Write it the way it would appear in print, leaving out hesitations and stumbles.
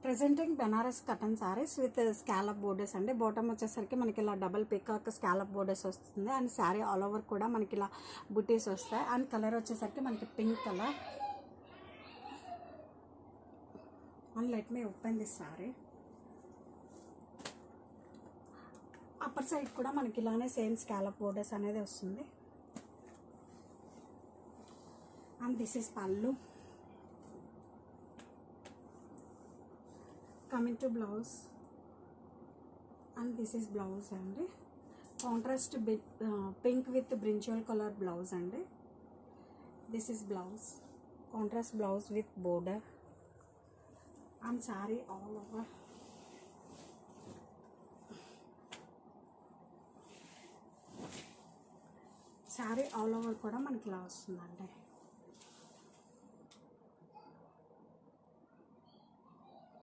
Presenting Banaras cotton saris with scallop borders అండి. Bottom వచ్చేసరికి మనకి ఇలా డబల్ పికాక్ స్కాలప్ బోర్డర్స్ వస్తుంది. అండ్ శారీ ఆల్ ఓవర్ కూడా మనకి ఇలా బుటీస్ వస్తాయి. అండ్ కలర్ వచ్చేసరికి మనకి pink colour. And let me open this sari. Upper side కూడా మనకి ఇలానే సేమ్ స్కాలప్ బోర్డర్స్ అనేది వస్తుంది. And this is pallu. Coming to blouse. And this is blouse అండి. Contrast pink with brinjal colour blouse అండి. This is blouse. Contrast blouse with border. And sorry all over sari all over కూడా మనకి ఇలా వస్తుందండి.